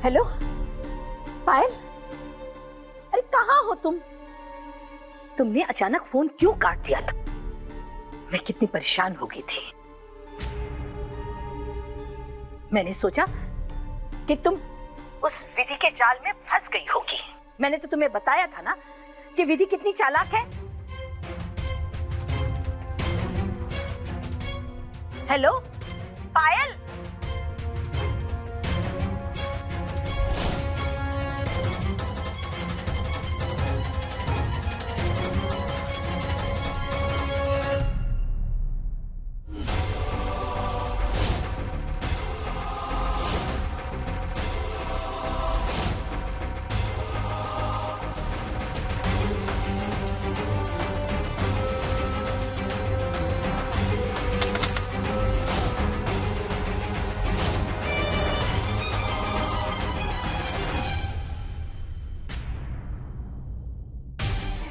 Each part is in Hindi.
हेलो पायल, अरे कहाँ हो तुम? तुमने अचानक फोन क्यों काट दिया था? मैं कितनी परेशान हो गई थी। मैंने सोचा कि तुम उस विधि के जाल में फंस गई होगी। मैंने तो तुम्हें बताया था ना कि विधि कितनी चालाक है। हेलो पायल,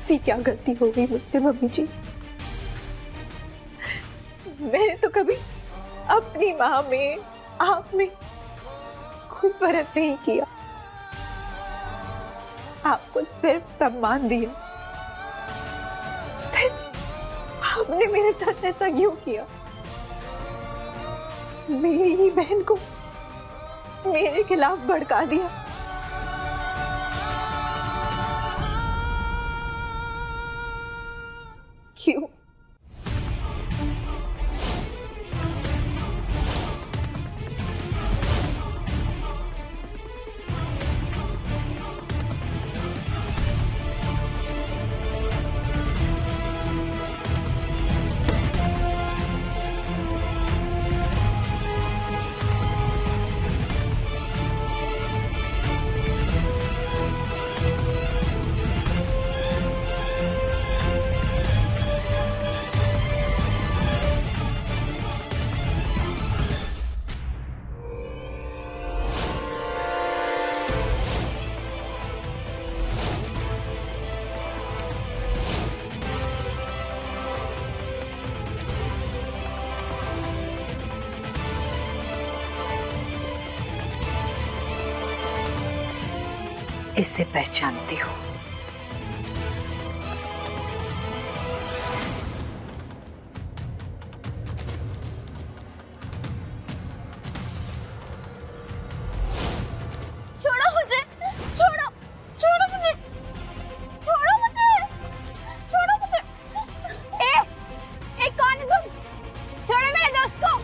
ऐसी क्या गलती हो गई मुझसे मम्मी जी? मैंने तो कभी अपनी माँ में आप में कोई फर्क नहीं किया। आपको सिर्फ सम्मान दिया। फिर आपने मेरे साथ ऐसा क्यों किया? मेरी ही बहन को मेरे खिलाफ भड़का दिया। क्यों? इससे पहचानती हूँ। छोड़ो मुझे, छोड़ो, छोड़ो मुझे, छोड़ो मुझे, छोड़ो मुझे। कौन है तुम? छोड़ो मेरे दोस्त को।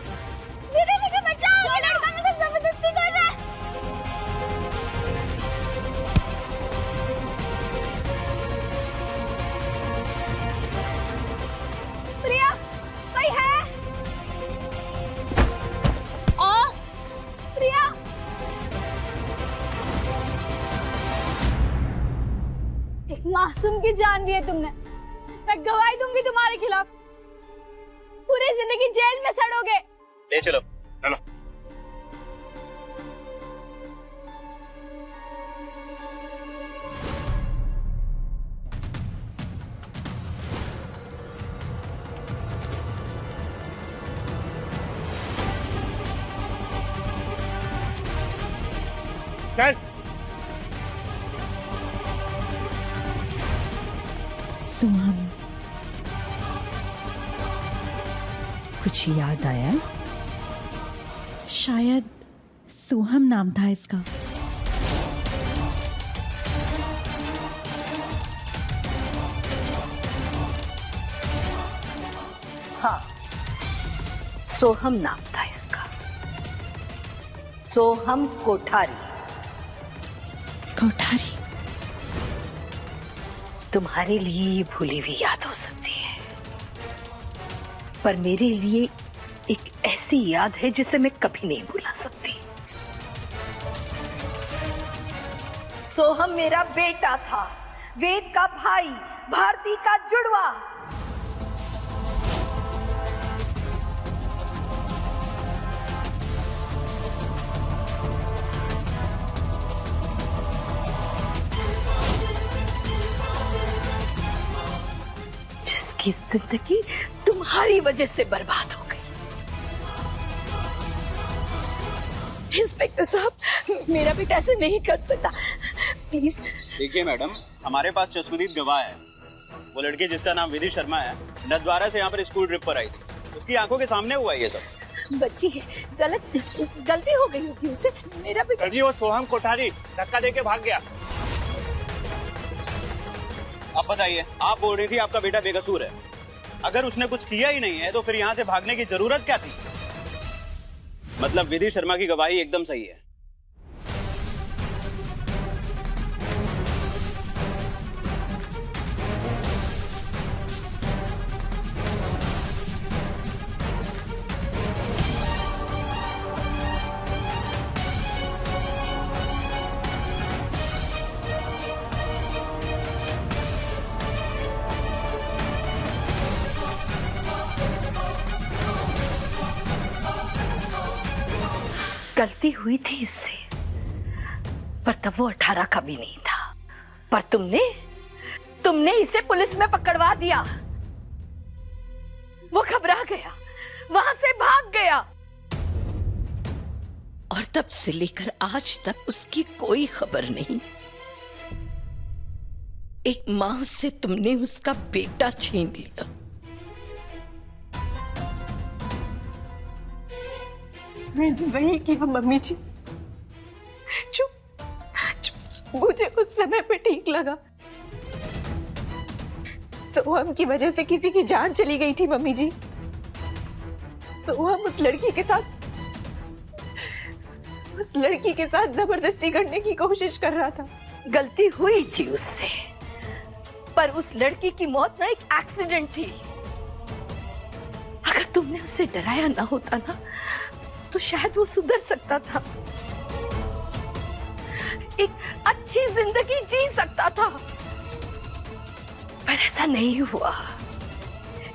विधि मुझे बचाओ, ये लड़का मुझसे जबरदस्ती कर रहा है। प्रिया, कोई है? प्रिया, एक मासूम की जान ली है तुमने। मैं गवाही दूंगी तुम्हारे खिलाफ। पूरी जिंदगी जेल में सड़ोगे। ले चलो। चलो। चल। सोहम, कुछ याद आया? शायद सोहम नाम था इसका। हाँ, सोहम नाम था इसका। सोहम कोठारी। कोठारी? तुम्हारे लिए ये भूली हुई याद हो सकती है, पर मेरे लिए एक ऐसी याद है जिसे मैं कभी नहीं भुला सकती। सोहम मेरा बेटा था, वेद का भाई, भारती का जुड़वा। जिसकी जिंदगी तुम्हारी वजह से बर्बाद हो गई। इंस्पेक्टर साहब, मेरा बेटा ऐसे नहीं कर सकता, प्लीज। देखिए मैडम, हमारे पास चश्मदीद गवाह है। वो लड़की जिसका नाम विधि शर्मा है, नथद्वारा से यहाँ पर स्कूल ट्रिप पर आई थी। उसकी आंखों के सामने हुआ ये सब। बच्ची गलती हो गई होगी उसे, मेरा बेटा। सर जी, वो सोहम कोठारी धक्का देके भाग गया। अब बताइए, आप बोल रही थी आपका बेटा बेकसूर है। अगर उसने कुछ किया ही नहीं है तो फिर यहाँ से भागने की जरूरत क्या थी? मतलब विधि शर्मा की गवाही एकदम सही है। गलती हुई थी इससे, पर तब वो 18 का भी नहीं था। पर तुमने इसे पुलिस में पकड़वा दिया। वो घबरा गया, वहां से भाग गया, और तब से लेकर आज तक उसकी कोई खबर नहीं। एक मां से तुमने उसका बेटा छीन लिया। मैंने वही किया मम्मी जी, जो मुझे उस समय पे ठीक लगा। सोहम की वजह से किसी की जान चली गई थी मम्मी जी। सोहम उस लड़की के साथ जबरदस्ती करने की कोशिश कर रहा था। गलती हुई थी उससे, पर उस लड़की की मौत ना एक एक्सीडेंट थी। अगर तुमने उसे डराया ना होता ना, तो शायद वो सुधर सकता था, एक अच्छी जिंदगी जी सकता था। पर ऐसा नहीं हुआ।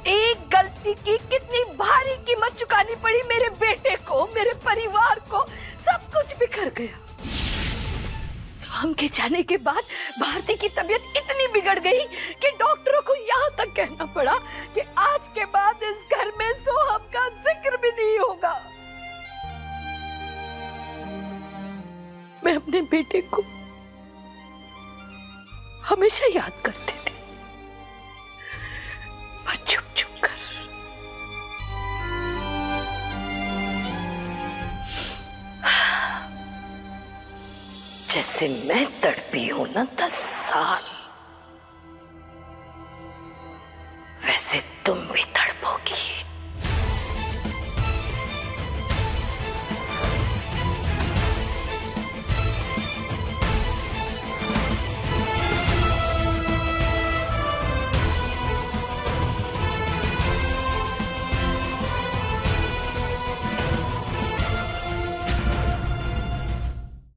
एक गलती की कितनी भारी कीमत चुकानी पड़ी मेरे बेटे को, मेरे परिवार को, सब कुछ बिखर गया। सोहम के जाने के बाद भारती की तबीयत इतनी बिगड़ गई कि डॉक्टरों को यहाँ तक कहना पड़ा कि आज के बाद इस घर में सोहम का जिक्र भी नहीं होगा। मैं अपने बेटे को हमेशा याद करती थी, पर चुप चुप कर। जैसे मैं तड़पी हूं ना 10 साल, वैसे तुम भी तड़पो।